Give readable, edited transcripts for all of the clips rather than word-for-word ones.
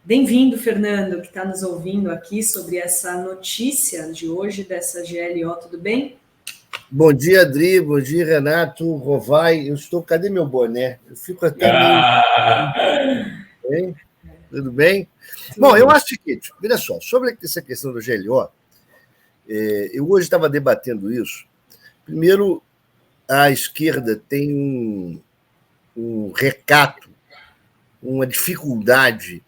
Bem-vindo, Fernando, que está nos ouvindo aqui sobre essa notícia de hoje dessa GLO, tudo bem? Bom dia, Adri, bom dia, Renato, Rovai. Cadê meu boné? Eu fico até meio... Bem? Tudo bem? Bom, eu acho o seguinte, olha só, sobre essa questão do GLO, eu hoje estava debatendo isso. Primeiro, a esquerda tem um recato, uma dificuldade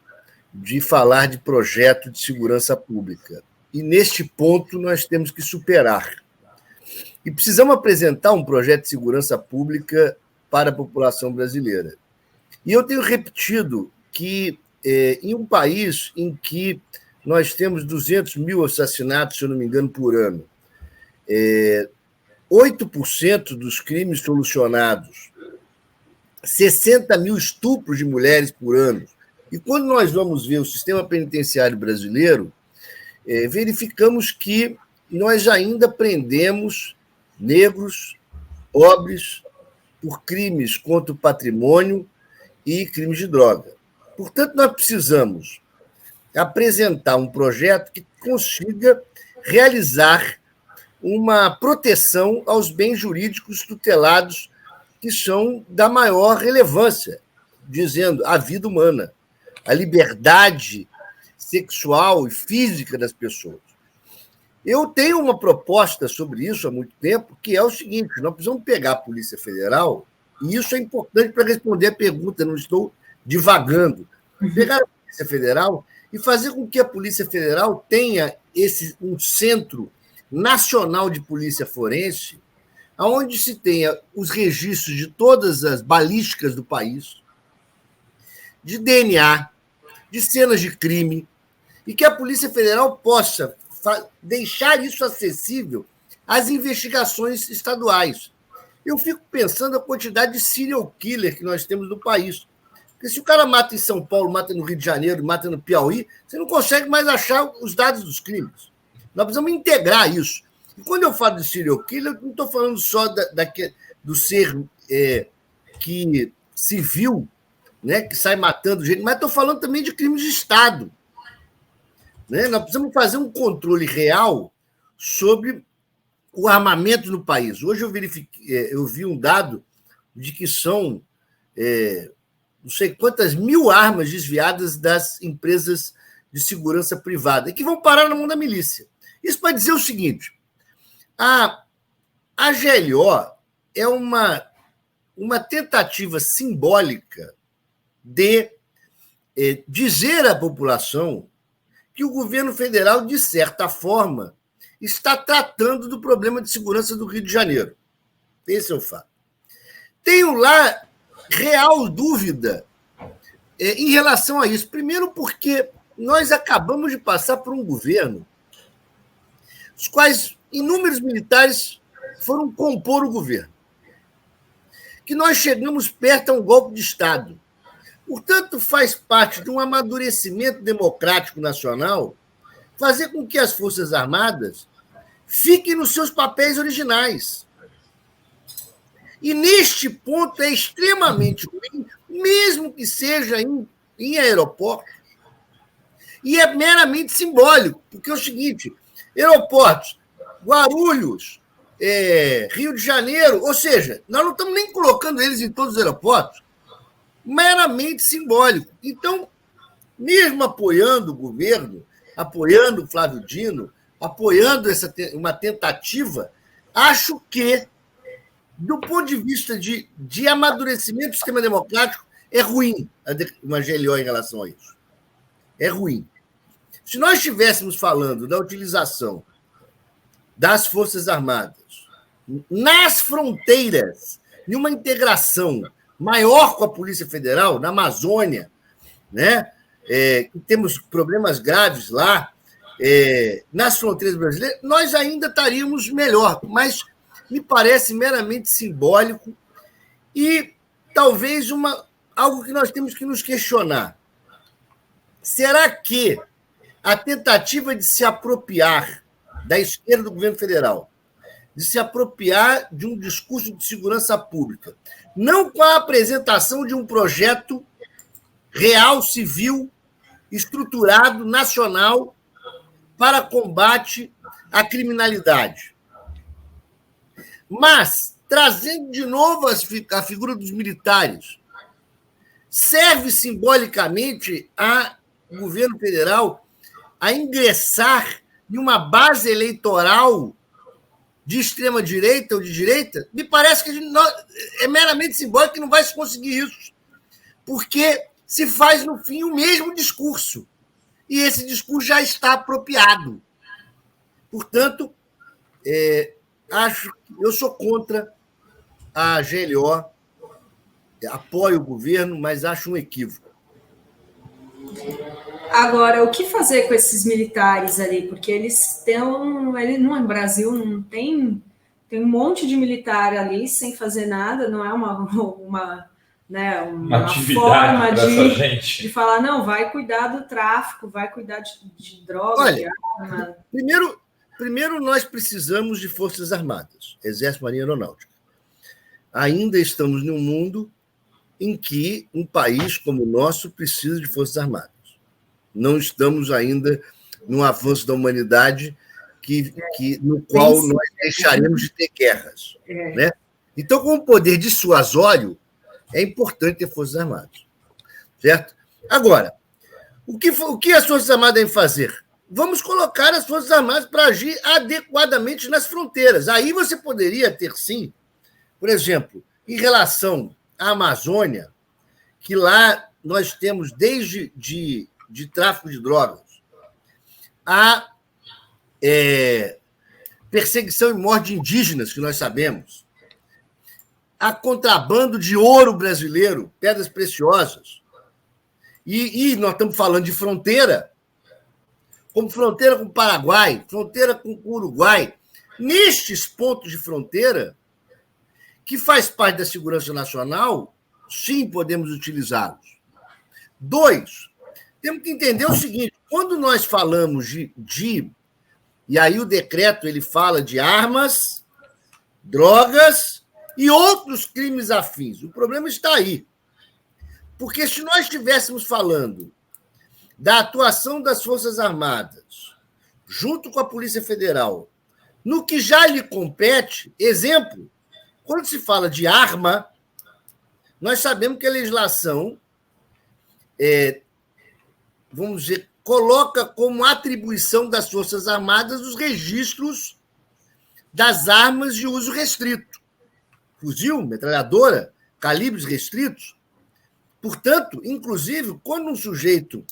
de falar de projeto de segurança pública. E, neste ponto, nós temos que superar. E precisamos apresentar um projeto de segurança pública para a população brasileira. E eu tenho repetido que, em um país em que nós temos 200 mil assassinatos, se eu não me engano, por ano, 8% dos crimes solucionados, 60 mil estupros de mulheres por ano. E quando nós vamos ver o sistema penitenciário brasileiro, verificamos que nós ainda prendemos negros, pobres, por crimes contra o patrimônio e crimes de droga. Portanto, nós precisamos apresentar um projeto que consiga realizar uma proteção aos bens jurídicos tutelados que são da maior relevância, dizendo a vida humana, a liberdade sexual e física das pessoas. Eu tenho uma proposta sobre isso há muito tempo, que é o seguinte: nós precisamos pegar a Polícia Federal, e isso é importante para responder a pergunta, não estou divagando, pegar a Polícia Federal e fazer com que a Polícia Federal tenha um centro nacional de polícia forense, onde se tenha os registros de todas as balísticas do país, de DNA, de cenas de crime, e que a Polícia Federal possa deixar isso acessível às investigações estaduais. Eu fico pensando a quantidade de serial killer que nós temos no país. Porque se o cara mata em São Paulo, mata no Rio de Janeiro, mata no Piauí, você não consegue mais achar os dados dos crimes. Nós precisamos integrar isso. E quando eu falo de serial killer, eu não estou falando só do ser que civil, né, que sai matando gente, mas estou falando também de crimes de Estado. Né? Nós precisamos fazer um controle real sobre o armamento no país. Hoje eu vi um dado de que são não sei quantas mil armas desviadas das empresas de segurança privada e que vão parar na mão da milícia. Isso para dizer o seguinte: a GLO é uma tentativa simbólica de dizer à população que o governo federal, de certa forma, está tratando do problema de segurança do Rio de Janeiro. Esse é o fato. Tenho lá real dúvida em relação a isso. Primeiro, porque nós acabamos de passar por um governo os quais inúmeros militares foram compor o governo, que nós chegamos perto a um golpe de Estado. Portanto, faz parte de um amadurecimento democrático nacional fazer com que as Forças Armadas fiquem nos seus papéis originais. E, neste ponto, é extremamente ruim, mesmo que seja em aeroporto. E é meramente simbólico, porque é o seguinte: aeroportos, Guarulhos, Rio de Janeiro, ou seja, nós não estamos nem colocando eles em todos os aeroportos, meramente simbólico. Então, mesmo apoiando o governo, apoiando o Flávio Dino, apoiando uma tentativa, acho que, do ponto de vista de amadurecimento do sistema democrático, é ruim uma GLO em relação a isso. É ruim. Se nós estivéssemos falando da utilização das Forças Armadas nas fronteiras, em uma integração maior com a Polícia Federal, na Amazônia, né? Temos problemas graves lá, nas fronteiras brasileiras, nós ainda estaríamos melhor, mas me parece meramente simbólico e talvez algo que nós temos que nos questionar. Será que a tentativa de se apropriar da esquerda do governo federal, de se apropriar de um discurso de segurança pública, não com a apresentação de um projeto real, civil, estruturado, nacional, para combate à criminalidade. Mas, trazendo de novo a figura dos militares, serve simbolicamente ao governo federal a ingressar em uma base eleitoral de extrema-direita ou de direita? Me parece que é meramente simbólico, que não vai se conseguir isso, porque se faz, no fim, o mesmo discurso. E esse discurso já está apropriado. Portanto, eu sou contra a GLO, apoio o governo, mas acho um equívoco. Agora, o que fazer com esses militares ali? Porque eles estão... no Brasil não tem um monte de militar ali sem fazer nada, não é uma forma de falar, não, vai cuidar do tráfico, vai cuidar de droga, olha, de arma. Primeiro, nós precisamos de forças armadas, Exército, Marinha e Aeronáutica. Ainda estamos num mundo em que um país como o nosso precisa de forças armadas. Não estamos ainda num avanço da humanidade no qual nós deixaremos de ter guerras. Né? Então, com o poder dissuasório, é importante ter forças armadas. Certo? Agora, o que as forças armadas devem fazer? Vamos colocar as forças armadas para agir adequadamente nas fronteiras. Aí você poderia ter, sim, por exemplo, em relação à Amazônia, que lá nós temos desde de tráfico de drogas, a perseguição e morte de indígenas, que nós sabemos, a contrabando de ouro brasileiro, pedras preciosas, e nós estamos falando de fronteira, como fronteira com o Paraguai, fronteira com o Uruguai, nestes pontos de fronteira, que faz parte da segurança nacional, sim, podemos utilizá-los. 2, temos que entender o seguinte, quando nós falamos e aí o decreto ele fala de armas, drogas e outros crimes afins. O problema está aí. Porque se nós estivéssemos falando da atuação das Forças Armadas junto com a Polícia Federal, no que já lhe compete, exemplo, quando se fala de arma, nós sabemos que a legislação vamos dizer, coloca como atribuição das Forças Armadas os registros das armas de uso restrito. Fuzil, metralhadora, calibres restritos. Portanto, inclusive, quando um sujeito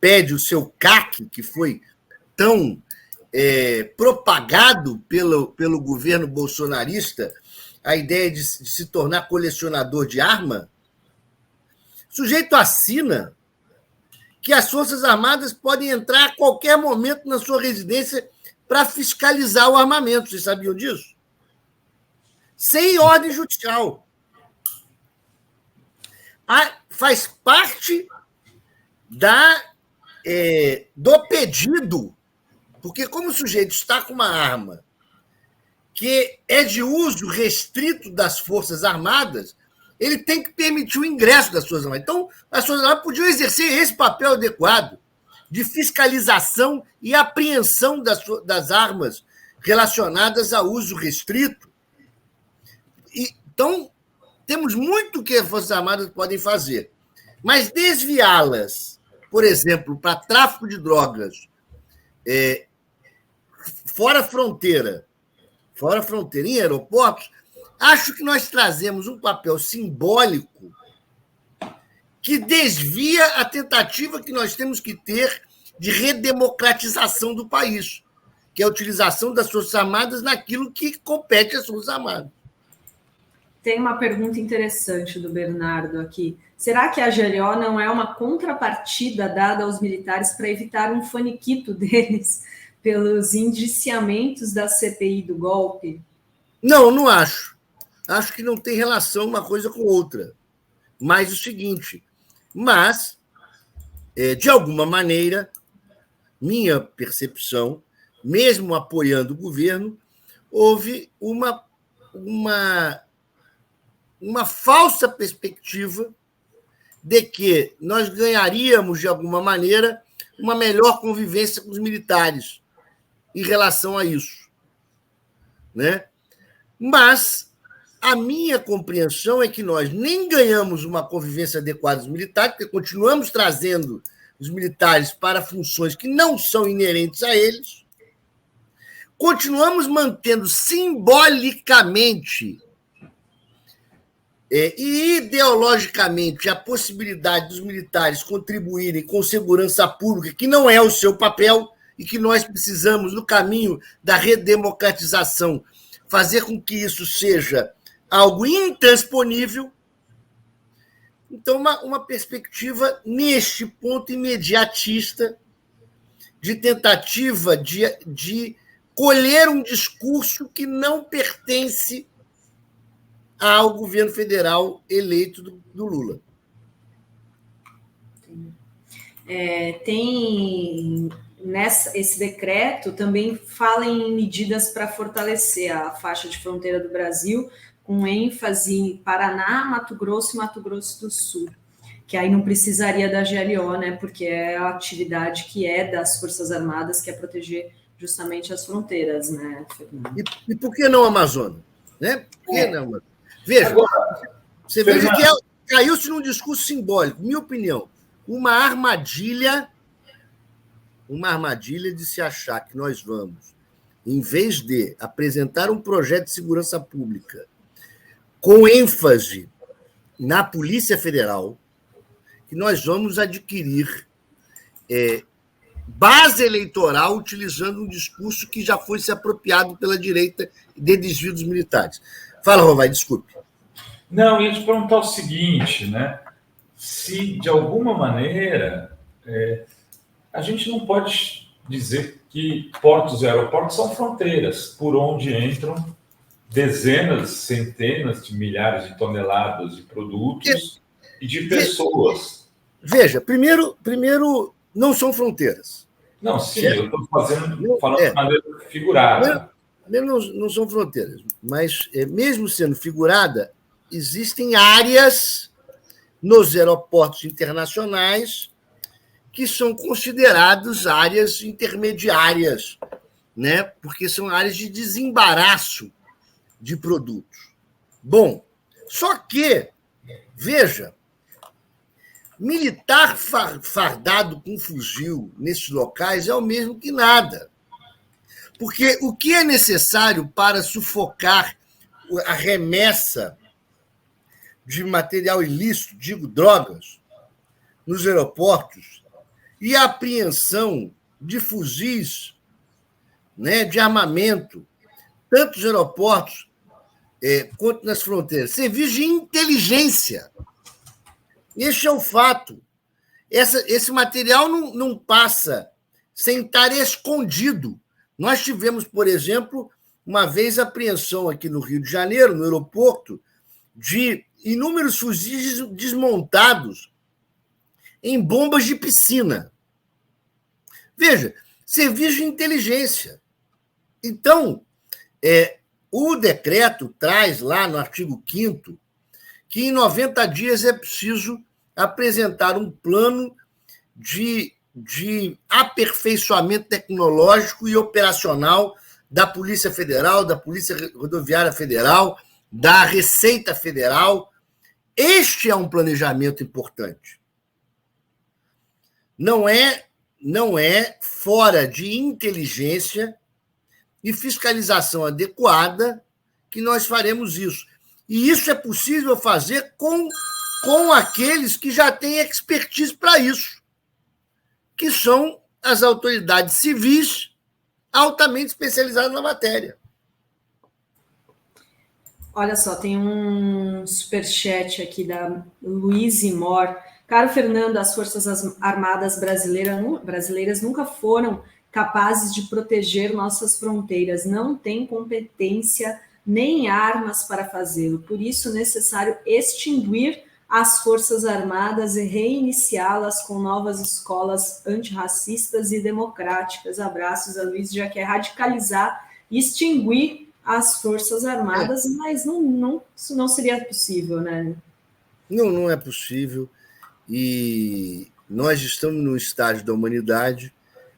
pede o seu CAC, que foi tão propagado pelo governo bolsonarista, a ideia de se tornar colecionador de arma, o sujeito assina que as Forças Armadas podem entrar a qualquer momento na sua residência para fiscalizar o armamento. Vocês sabiam disso? Sem ordem judicial. Faz parte do pedido, porque como o sujeito está com uma arma que é de uso restrito das Forças Armadas, ele tem que permitir o ingresso das Forças Armadas. Então, as Forças Armadas podiam exercer esse papel adequado de fiscalização e apreensão das armas relacionadas a uso restrito. Então, temos muito que as Forças Armadas podem fazer, mas desviá-las, por exemplo, para tráfico de drogas fora fronteira, em aeroportos, acho que nós trazemos um papel simbólico que desvia a tentativa que nós temos que ter de redemocratização do país, que é a utilização das Forças Armadas naquilo que compete às Forças Armadas. Tem uma pergunta interessante do Bernardo aqui. Será que a GLO não é uma contrapartida dada aos militares para evitar um faniquito deles pelos indiciamentos da CPI do golpe? Não acho. Acho que não tem relação uma coisa com outra. Mas o seguinte, de alguma maneira, minha percepção, mesmo apoiando o governo, houve uma falsa perspectiva de que nós ganharíamos, de alguma maneira, uma melhor convivência com os militares em relação a isso, né? Mas a minha compreensão é que nós nem ganhamos uma convivência adequada dos militares, porque continuamos trazendo os militares para funções que não são inerentes a eles, continuamos mantendo simbolicamente e ideologicamente a possibilidade dos militares contribuírem com segurança pública, que não é o seu papel, e que nós precisamos, no caminho da redemocratização, fazer com que isso seja algo intransponível. Então, uma perspectiva, neste ponto, imediatista, de tentativa de colher um discurso que não pertence ao governo federal eleito do Lula. Esse decreto também fala em medidas para fortalecer a faixa de fronteira do Brasil, com ênfase em Paraná, Mato Grosso e Mato Grosso do Sul, que aí não precisaria da GLO, né, porque é a atividade que é das Forças Armadas, que é proteger justamente as fronteiras, né, Fernando? E por que não a Amazônia? Né? Por que não, Amazônia? Veja, você veja que caiu-se num discurso simbólico, minha opinião, uma armadilha de se achar que nós vamos, em vez de apresentar um projeto de segurança pública com ênfase na Polícia Federal, que nós vamos adquirir base eleitoral utilizando um discurso que já foi se apropriado pela direita de desvio dos militares. Fala, Rovai, desculpe. Não, eu ia te perguntar o seguinte, né? Se, de alguma maneira, a gente não pode dizer que portos e aeroportos são fronteiras por onde entram dezenas, centenas de milhares de toneladas de produtos e de pessoas. Veja, primeiro não são fronteiras. Não, sim, eu estou falando de maneira figurada. Não são fronteiras, mas mesmo sendo figurada, existem áreas nos aeroportos internacionais que são consideradas áreas intermediárias, né? Porque são áreas de desembaraço de produtos. Bom, só que, veja, militar fardado com fuzil nesses locais é o mesmo que nada. Porque o que é necessário para sufocar a remessa de material ilícito, digo, drogas, nos aeroportos, e a apreensão de fuzis, né, de armamento, tanto nos aeroportos quanto nas fronteiras, serviços de inteligência. Este é o fato. Esse material não passa sem estar escondido. Nós tivemos, por exemplo, uma vez apreensão aqui no Rio de Janeiro, no aeroporto, de inúmeros fuzis desmontados em bombas de piscina. Veja, serviço de inteligência. Então, o decreto traz lá no artigo 5º que em 90 dias é preciso apresentar um plano de aperfeiçoamento tecnológico e operacional da Polícia Federal, da Polícia Rodoviária Federal, da Receita Federal. Este é um planejamento importante. Não é fora de inteligência e fiscalização adequada que nós faremos isso. E isso é possível fazer com aqueles que já têm expertise para isso, que são as autoridades civis altamente especializadas na matéria. Olha só, tem um superchat aqui da Luíse Mor. Caro Fernando, as Forças Armadas brasileiras nunca foram capazes de proteger nossas fronteiras, não têm competência nem armas para fazê-lo. Por isso, é necessário extinguir as Forças Armadas e reiniciá-las com novas escolas antirracistas e democráticas. Abraços, a Luiz já quer radicalizar e extinguir as Forças Armadas, mas isso não seria possível, né? Não é possível. e nós estamos num estágio da humanidade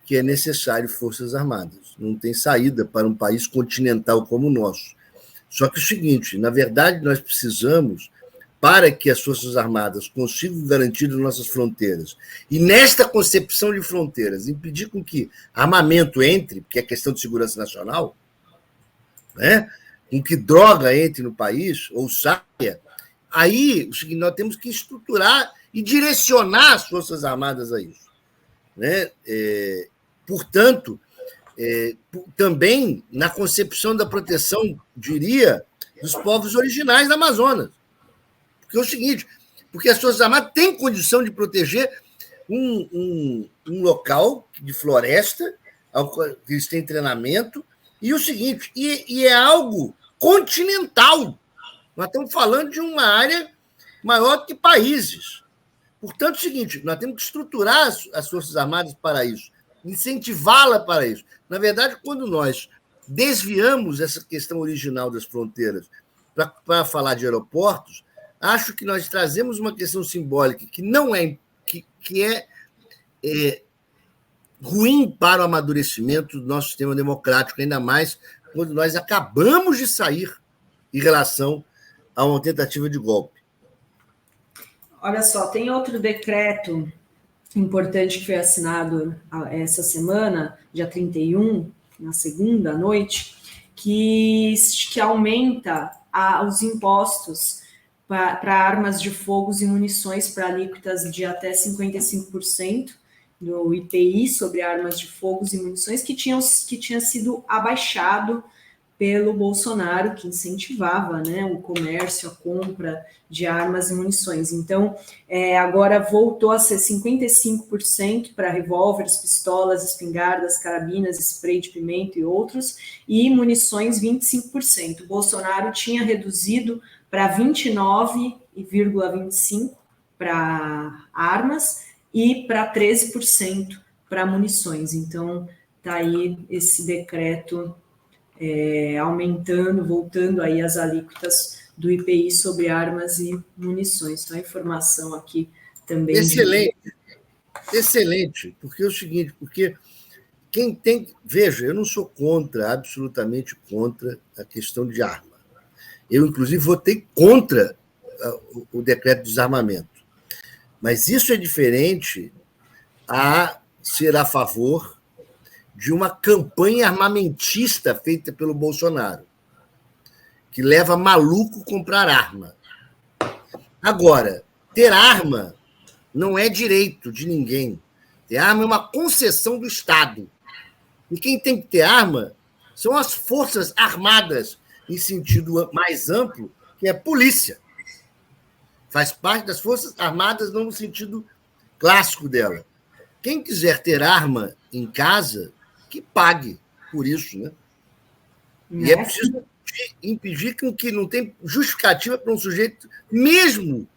que é necessário forças armadas. Não tem saída para um país continental como o nosso. Só que é o seguinte, na verdade, nós precisamos, para que as Forças Armadas consigam garantir as nossas fronteiras, e nesta concepção de fronteiras, impedir com que armamento entre, porque é questão de segurança nacional, né? Com que droga entre no país, ou saia, aí nós temos que estruturar e direcionar as Forças Armadas a isso. Né? Portanto, também na concepção da proteção, diria, dos povos originais da Amazonas. Porque é o seguinte, porque as Forças Armadas têm condição de proteger um local de floresta, que eles têm treinamento, e o seguinte, e é algo continental. Nós estamos falando de uma área maior que países. Portanto, é o seguinte, nós temos que estruturar as Forças Armadas para isso, incentivá-la para isso. Na verdade, quando nós desviamos essa questão original das fronteiras para falar de aeroportos, acho que nós trazemos uma questão simbólica que não é que é ruim para o amadurecimento do nosso sistema democrático, ainda mais quando nós acabamos de sair em relação a uma tentativa de golpe. Olha só, tem outro decreto importante que foi assinado essa semana, dia 31, na segunda noite, que aumenta os impostos para armas de fogo e munições para alíquotas de até 55% do IPI sobre armas de fogo e munições que tinha sido abaixado pelo Bolsonaro, que incentivava, né, o comércio, a compra de armas e munições. Então, agora voltou a ser 55% para revólveres, pistolas, espingardas, carabinas, spray de pimenta e outros, e munições 25%. O Bolsonaro tinha reduzido para 29,25% para armas e para 13% para munições. Então, está aí esse decreto aumentando, voltando aí as alíquotas do IPI sobre armas e munições. Então, a informação aqui também... Excelente, porque é o seguinte, porque quem tem... Veja, eu não sou absolutamente contra a questão de arma. Eu, inclusive, votei contra o decreto de desarmamento. Mas isso é diferente a ser a favor de uma campanha armamentista feita pelo Bolsonaro, que leva maluco comprar arma. Agora, ter arma não é direito de ninguém. Ter arma é uma concessão do Estado. E quem tem que ter arma são as Forças Armadas, em sentido mais amplo, que é a polícia. Faz parte das Forças Armadas, não no sentido clássico dela. Quem quiser ter arma em casa, que pague por isso, né? E é preciso impedir que não tem justificativa para um sujeito, mesmo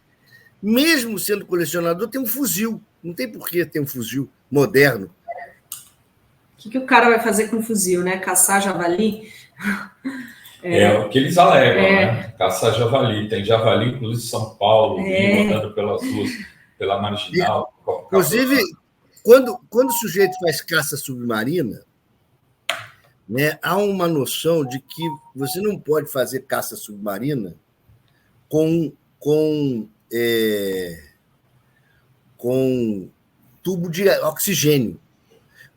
sendo colecionador, ter um fuzil. Não tem por que ter um fuzil moderno. O que o cara vai fazer com o fuzil, né? Caçar javali? É o que eles alegam, né? Caçar javali. Tem javali, inclusive, em São Paulo, rodando pelas ruas, pela Marginal. Inclusive, quando o sujeito faz caça submarina, né, há uma noção de que você não pode fazer caça submarina com tubo de oxigênio,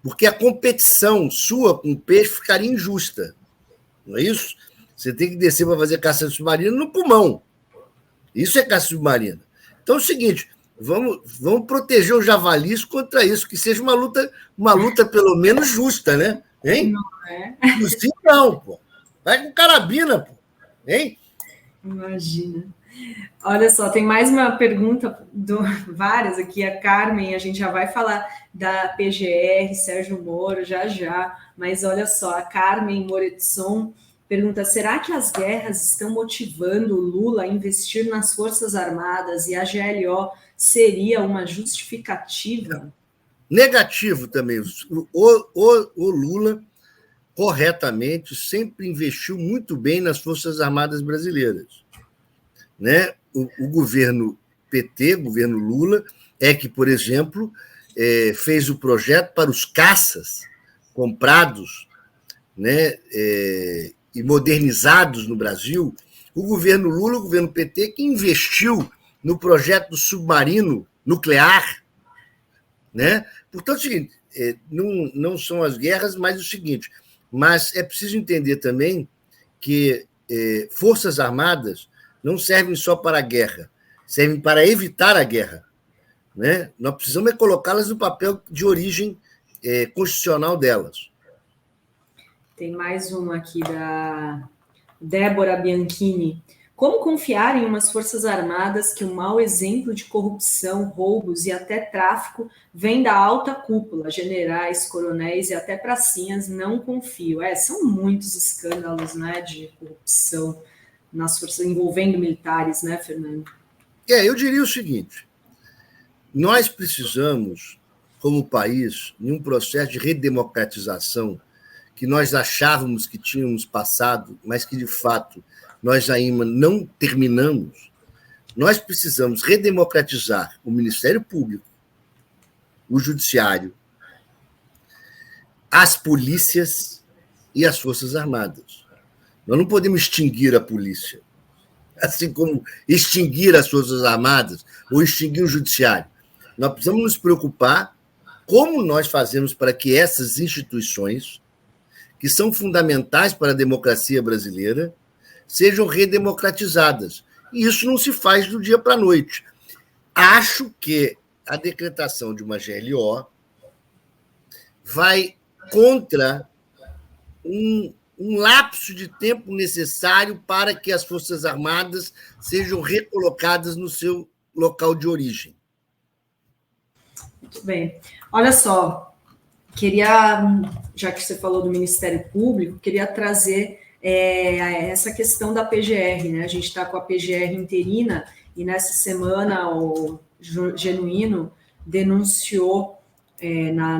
porque a competição sua com o peixe ficaria injusta, não é isso? Você tem que descer para fazer caça submarina no pulmão. Isso é caça submarina. Então é o seguinte, vamos proteger os javalis contra isso, que seja uma luta pelo menos justa, né? Hein? Não é? Justiça não, pô. Vai com carabina, pô. Hein? Imagina. Olha só, tem mais uma pergunta, várias aqui, a Carmen, a gente já vai falar da PGR, Sérgio Moro, já, mas olha só, a Carmen Moretson pergunta, será que as guerras estão motivando o Lula a investir nas Forças Armadas e a GLO seria uma justificativa? Negativo também. O Lula, corretamente, sempre investiu muito bem nas Forças Armadas brasileiras. Né? O governo PT, governo Lula, é que, por exemplo, fez o projeto para os caças comprados, né, e modernizados no Brasil, o governo Lula, o governo PT, que investiu no projeto do submarino nuclear. Né? Portanto, é o seguinte, não são as guerras, mas o seguinte, mas é preciso entender também que forças armadas não servem só para a guerra, servem para evitar a guerra. Né? Nós precisamos colocá-las no papel de origem constitucional delas. Tem mais uma aqui da Débora Bianchini. Como confiar em umas forças armadas que um mau exemplo de corrupção, roubos e até tráfico vem da alta cúpula, generais, coronéis e até pracinhas? Não confio. São muitos escândalos, né, de corrupção nas forças envolvendo militares, né, Fernando? Eu diria o seguinte: nós precisamos, como país, em um processo de redemocratização que nós achávamos que tínhamos passado, mas que, de fato, nós ainda não terminamos. Nós precisamos redemocratizar o Ministério Público, o Judiciário, as polícias e as Forças Armadas. Nós não podemos extinguir a polícia, assim como extinguir as Forças Armadas ou extinguir o Judiciário. Nós precisamos nos preocupar como nós fazemos para que essas instituições, que são fundamentais para a democracia brasileira, sejam redemocratizadas. E isso não se faz do dia para a noite. Acho que a decretação de uma GLO vai contra um lapso de tempo necessário para que as Forças Armadas sejam recolocadas no seu local de origem. Muito bem. Olha só, queria, já que você falou do Ministério Público, queria trazer essa questão da PGR, né? A gente está com a PGR interina e nessa semana o Genuíno denunciou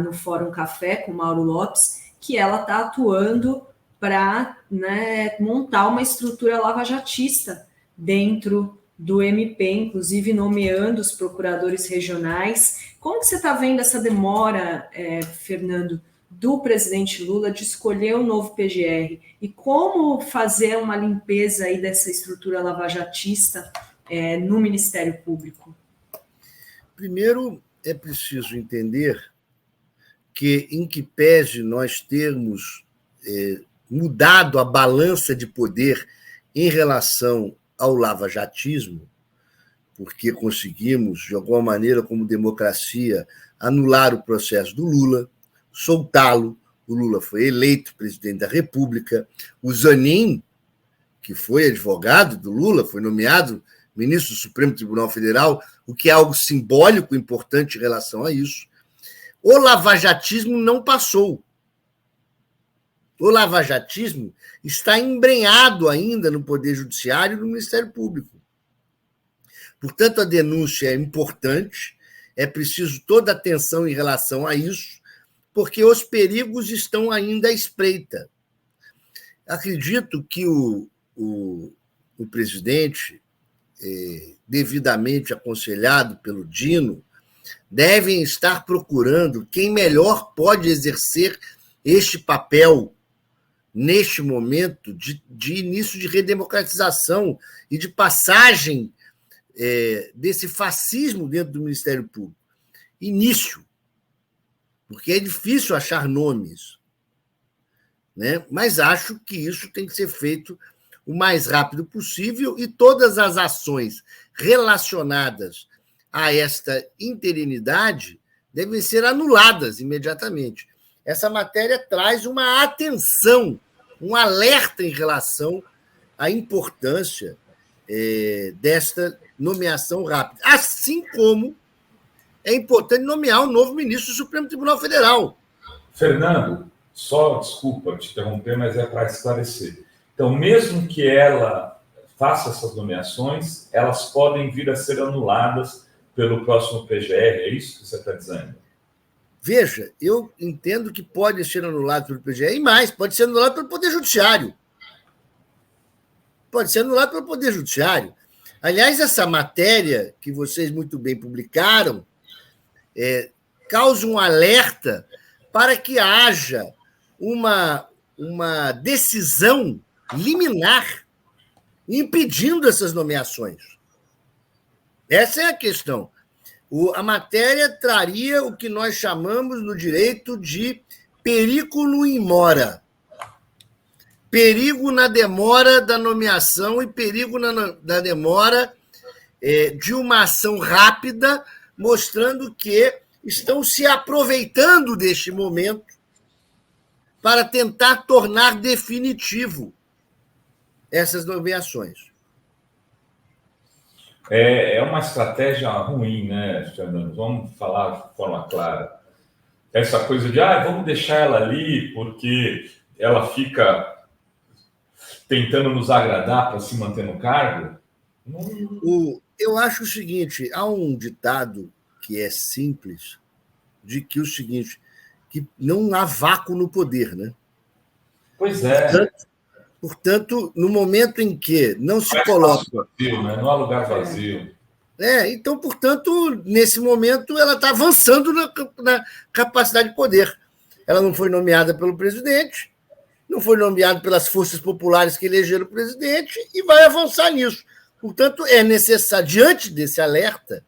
no Fórum Café com Mauro Lopes que ela está atuando para, né, montar uma estrutura lavajatista dentro do MP, inclusive nomeando os procuradores regionais. Como que você está vendo essa demora, Fernando, do presidente Lula de escolher um novo PGR? E como fazer uma limpeza aí dessa estrutura lavajatista no Ministério Público? Primeiro, é preciso entender que, em que pese nós termos mudado a balança de poder em relação ao lavajatismo, porque conseguimos, de alguma maneira, como democracia, anular o processo do Lula, soltá-lo. O Lula foi eleito presidente da República. O Zanin, que foi advogado do Lula, foi nomeado ministro do Supremo Tribunal Federal, o que é algo simbólico, importante em relação a isso. O lavajatismo não passou. O lavajatismo está embrenhado ainda no Poder Judiciário e no Ministério Público. Portanto, a denúncia é importante, é preciso toda atenção em relação a isso, porque os perigos estão ainda à espreita. Acredito que o presidente, devidamente aconselhado pelo Dino, devem estar procurando quem melhor pode exercer este papel neste momento de início de redemocratização e de passagem desse fascismo dentro do Ministério Público. Início, porque é difícil achar nomes, né? Mas acho que isso tem que ser feito o mais rápido possível e todas as ações relacionadas a esta interinidade devem ser anuladas imediatamente. Essa matéria traz uma atenção, um alerta em relação à importância desta nomeação rápida. Assim como é importante nomear um novo ministro do Supremo Tribunal Federal. Fernando, só desculpa te interromper, mas é para esclarecer. Então, mesmo que ela faça essas nomeações, elas podem vir a ser anuladas pelo próximo PGR, é isso que você está dizendo? Veja, eu entendo que pode ser anulado pelo PGR, e mais, pode ser anulado pelo Poder Judiciário. Pode ser anulado pelo Poder Judiciário. Aliás, essa matéria que vocês muito bem publicaram cause um alerta para que haja uma decisão liminar impedindo essas nomeações. Essa é a questão. A matéria traria o que nós chamamos no direito de periculo in mora. Perigo na demora da nomeação e perigo na demora de uma ação rápida, mostrando que estão se aproveitando deste momento para tentar tornar definitivo essas nomeações. É uma estratégia ruim, né, Fernando? Vamos falar de forma clara. Essa coisa de, vamos deixar ela ali porque ela fica tentando nos agradar para se manter no cargo? Eu acho o seguinte, há um ditado que é simples, de que o seguinte, que não há vácuo no poder, né? Pois é. Portanto, no momento em que não se coloca... Vazio, né? Não há lugar vazio. Então, portanto, nesse momento, ela está avançando na capacidade de poder. Ela não foi nomeada pelo presidente, não foi nomeada pelas forças populares que elegeram o presidente e vai avançar nisso. Portanto, é necessário, diante desse alerta,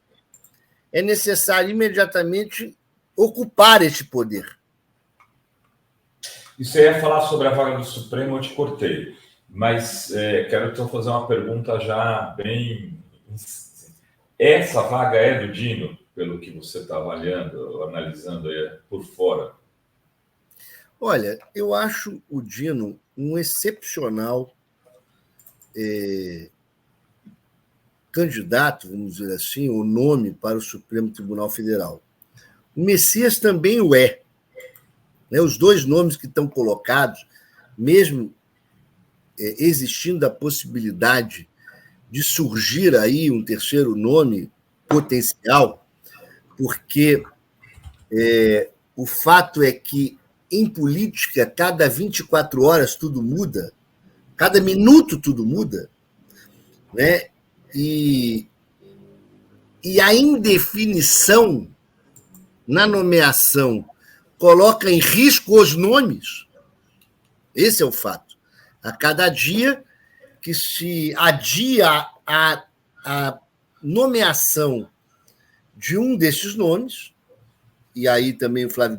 é necessário imediatamente ocupar este poder. E você ia falar sobre a vaga do Supremo, eu te cortei. Mas quero então fazer uma pergunta já bem... Essa vaga é do Dino, pelo que você está avaliando, analisando aí por fora? Olha, eu acho o Dino um excepcional candidato, vamos dizer assim, o nome para o Supremo Tribunal Federal. O Messias também o é. Os dois nomes que estão colocados, mesmo existindo a possibilidade de surgir aí um terceiro nome potencial, porque o fato é que, em política, cada 24 horas tudo muda, cada minuto tudo muda, né? E a indefinição na nomeação coloca em risco os nomes. Esse é o fato. A cada dia que se adia a nomeação de um desses nomes, e aí também o Flávio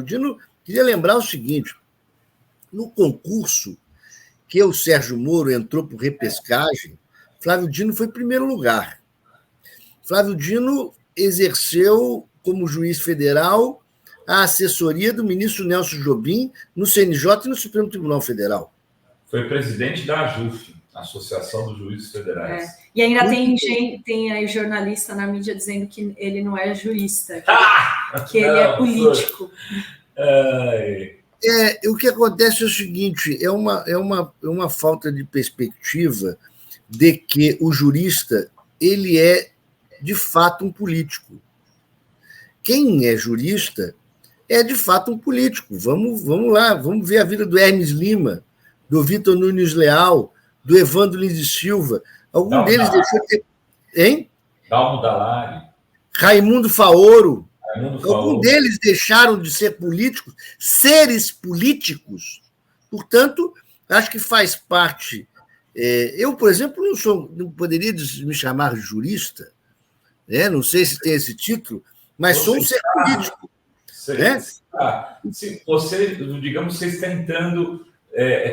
Dino, queria lembrar o seguinte, no concurso que o Sérgio Moro entrou por repescagem, Flávio Dino foi em primeiro lugar. Flávio Dino exerceu, como juiz federal, a assessoria do ministro Nelson Jobim no CNJ e no Supremo Tribunal Federal. Foi presidente da AJUF, Associação dos Juízes Federais. E ainda tem aí jornalista na mídia dizendo que ele não é jurista, que ele é político. O que acontece é o seguinte, é uma falta de perspectiva de que o jurista ele é, de fato, um político. Quem é jurista é, de fato, um político. Vamos lá, vamos ver a vida do Hermes Lima, do Vitor Nunes Leal, do Evandro Lins de Silva. Algum deles deixou de ter... Hein? Dalmo Dallari. Raimundo Faoro. Algum deles deixaram de ser políticos, seres políticos. Portanto, acho que faz parte... eu, por exemplo, não poderia me chamar jurista, né? Não sei se tem esse título, mas sou um ser político. Você, digamos, você está tentando...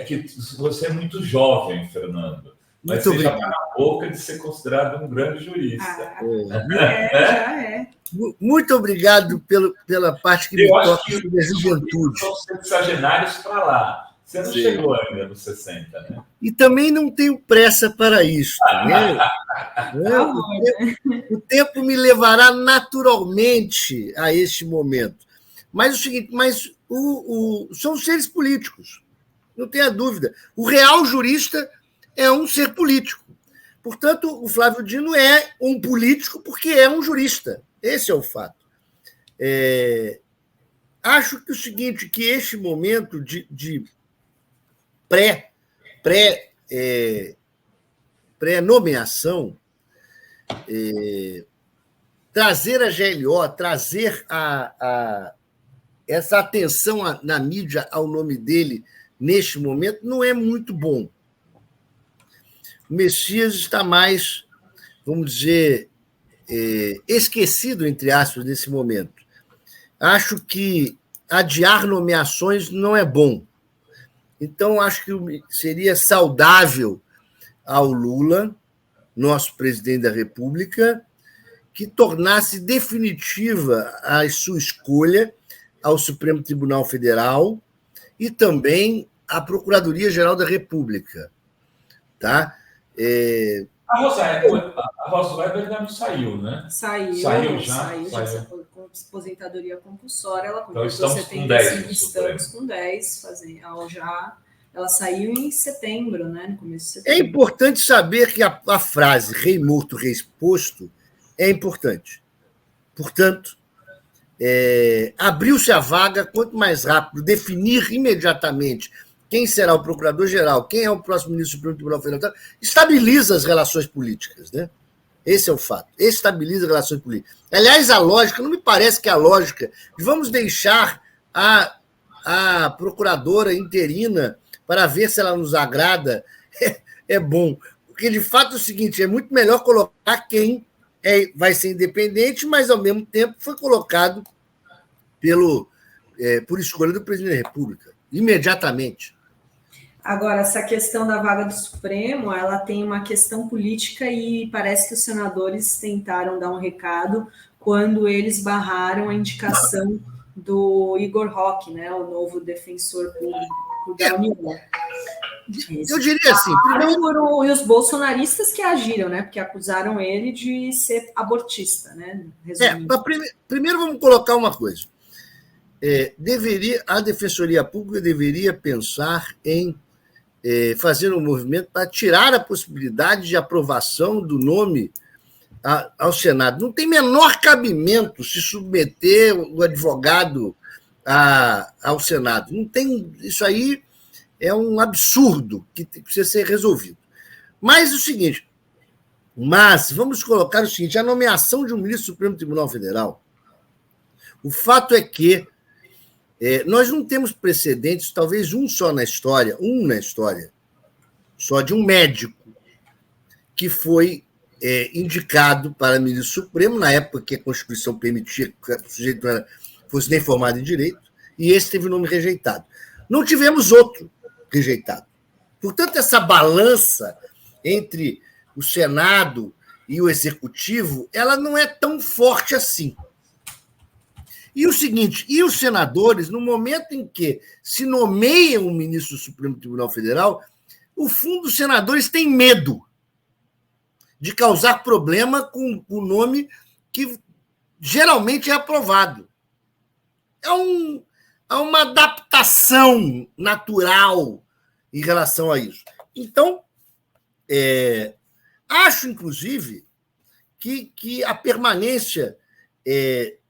que você é muito jovem, Fernando. Mas você já está na boca de ser considerado um grande jurista. Já é. Muito obrigado pela parte que me toca sobre a juventude. São sexagenários para lá. Você não chegou ainda nos 60, né? E também não tenho pressa para isso. Né? O tempo me levará naturalmente a este momento. Mas o seguinte, são seres políticos. Não tenha dúvida. O real jurista é um ser político. Portanto, o Flávio Dino é um político porque é um jurista. Esse é o fato. Acho que o seguinte, que este momento de pré-nomeação trazer a GLO, trazer essa atenção na mídia ao nome dele neste momento não é muito bom. O Messias está mais, vamos dizer, esquecido, entre aspas, nesse momento. Acho que adiar nomeações não é bom. Então, acho que seria saudável ao Lula, nosso presidente da República, que tornasse definitiva a sua escolha ao Supremo Tribunal Federal e também à Procuradoria-Geral da República. Tá? A Rosa Weber ainda não saiu, né? Saiu já. Com aposentadoria compulsória, ela então estamos com 10. Estamos com 10, ela saiu em setembro, né? No começo de setembro. É importante saber que a frase rei morto, rei exposto é importante. Portanto, abriu-se a vaga, quanto mais rápido, definir imediatamente quem será o procurador-geral, quem é o próximo ministro do Supremo Tribunal Federal, estabiliza as relações políticas, né? Esse é o fato. Estabiliza as relações políticas. Aliás, a lógica, não me parece que a lógica de vamos deixar a procuradora interina para ver se ela nos agrada é bom. Porque, de fato, é o seguinte, é muito melhor colocar quem vai ser independente, mas, ao mesmo tempo, foi colocado por escolha do presidente da República, imediatamente. Agora, essa questão da vaga do Supremo, ela tem uma questão política e parece que os senadores tentaram dar um recado quando eles barraram a indicação do Igor Roque, né, o novo defensor público da União. Eu diria assim... E os bolsonaristas que agiram, né, porque acusaram ele de ser abortista, né? Primeiro vamos colocar uma coisa. A Defensoria Pública deveria pensar em fazer um movimento para tirar a possibilidade de aprovação do nome ao Senado. Não tem menor cabimento se submeter o advogado ao Senado. Não tem, isso aí é um absurdo que precisa ser resolvido. Mas vamos colocar o seguinte, a nomeação de um ministro do Supremo Tribunal Federal, o fato é que nós não temos precedentes, talvez um na história, só de um médico que foi indicado para ministro supremo, na época que a Constituição permitia que o sujeito não fosse nem formado em direito, e esse teve o nome rejeitado. Não tivemos outro rejeitado. Portanto, essa balança entre o Senado e o Executivo, ela não é tão forte assim. E o seguinte, os senadores, no momento em que se nomeiam um ministro do Supremo Tribunal Federal, o fundo dos senadores tem medo de causar problema com o nome que geralmente é aprovado. Há uma adaptação natural em relação a isso. Então, acho, inclusive, que a permanência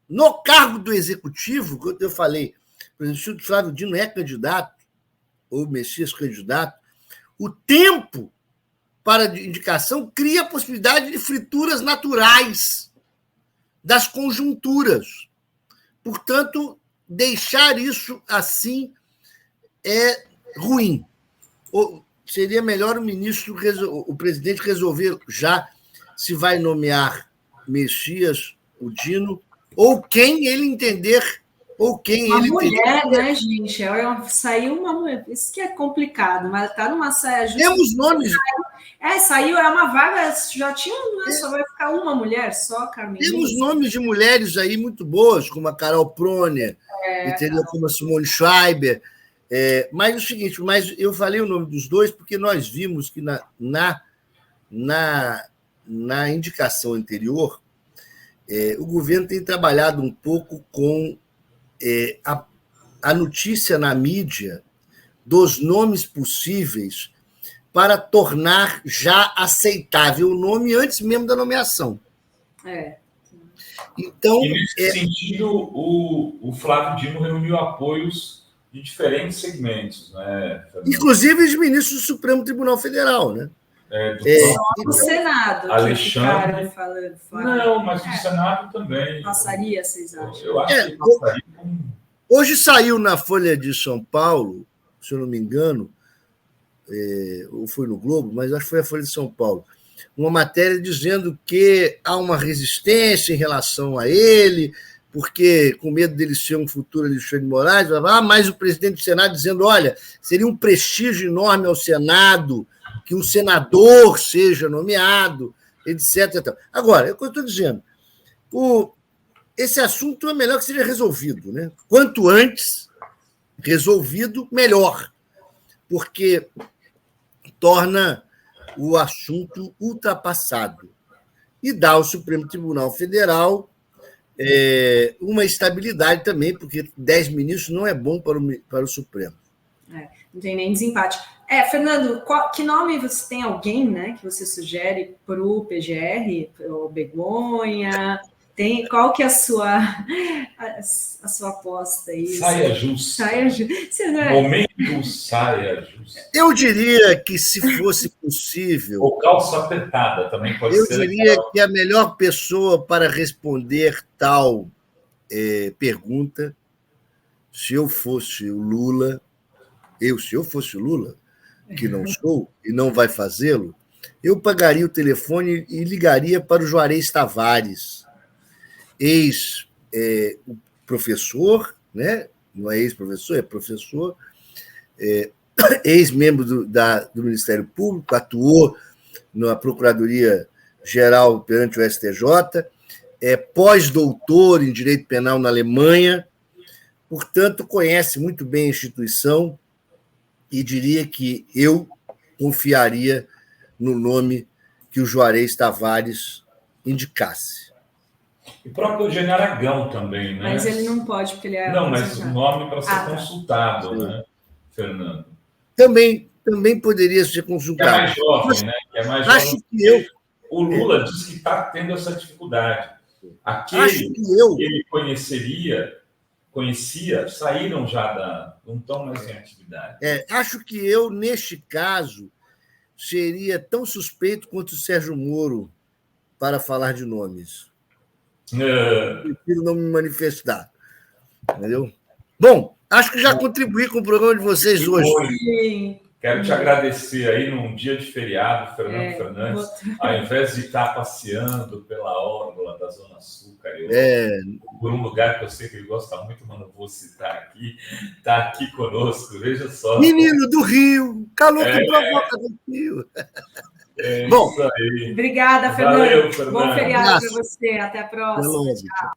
no cargo do Executivo, quando eu falei, por exemplo, se o Flávio Dino é candidato, ou o Messias candidato, o tempo para indicação cria a possibilidade de frituras naturais das conjunturas. Portanto, deixar isso assim é ruim. Seria melhor o presidente resolver já se vai nomear Messias, o Dino, ou quem ele entender, ou quem uma ele mulher, entender. Né, gente? Saiu uma mulher. Isso que é complicado, mas está numa saia justa. Temos nomes. Saiu, é uma vaga, já tinha, né, só vai ficar uma mulher só, Carmen. Temos nomes de mulheres aí muito boas, como a Carol Proner, entendeu? Como a Simone Schreiber. Mas é o seguinte, eu falei o nome dos dois porque nós vimos que na indicação anterior, o governo tem trabalhado um pouco com a notícia na mídia dos nomes possíveis para tornar já aceitável o nome antes mesmo da nomeação. Então, e nesse sentido, o Flávio Dino reuniu apoios de diferentes segmentos, né? Inclusive os ministros do Supremo Tribunal Federal, né? do Senado, Alexandre. falando. Não, mas do Senado também. Passaria, vocês acham? Eu acho que passaria. Hoje saiu na Folha de São Paulo, se eu não me engano, ou foi no Globo, mas acho que foi a Folha de São Paulo, uma matéria dizendo que há uma resistência em relação a ele, porque com medo dele ser um futuro Alexandre de Moraes, mas o presidente do Senado dizendo, olha, seria um prestígio enorme ao Senado que um senador seja nomeado, etc. Agora, é o que eu estou dizendo, esse assunto é melhor que seja resolvido, né? Quanto antes resolvido, melhor, porque torna o assunto ultrapassado e dá ao Supremo Tribunal Federal uma estabilidade também, porque 10 ministros não é bom para o Supremo. Não tem nem desempate. Fernando, que nome você tem? Alguém, né, que você sugere para o PGR, o Begonha? Qual que é a sua aposta aí? Saia justa. Momento saia justa. Eu diria que, se fosse possível... Ou calça apertada também pode ser. Eu diria que a melhor pessoa para responder tal pergunta, se eu fosse o Lula, que não sou e não vai fazê-lo, eu pagaria o telefone e ligaria para o Juarez Tavares, ex-professor, né? Não é ex-professor, é professor, ex-membro do Ministério Público, atuou na Procuradoria-Geral perante o STJ, pós-doutor em Direito Penal na Alemanha, portanto, conhece muito bem a instituição e diria que eu confiaria no nome que o Juarez Tavares indicasse. E o próprio Eugênio Aragão também, né? Mas ele não pode, porque ele é... Não, mas o nome para ser consultado, né, Fernando? Também poderia ser consultado. Que é mais jovem, né? Que é mais acho jovem. Que o Lula diz que está tendo essa dificuldade. Aquele que ele conhecia, saíram já não estão mais em atividade. Acho que eu, neste caso, seria tão suspeito quanto o Sérgio Moro para falar de nomes. Prefiro não me manifestar. Entendeu? Bom, acho que já contribuí com o programa de vocês hoje. Sim. Quero te agradecer aí num dia de feriado, Fernando Fernandes, ao invés de estar passeando pela orla da Zona Sul, carioca, por um lugar que eu sei que ele gosta muito, mas não vou citar aqui, está aqui conosco, veja só. Menino do Rio, calor que provoca do Rio. Bom, obrigada, Fernando. Valeu, Fernando. Bom feriado para você. Até a próxima. Tchau.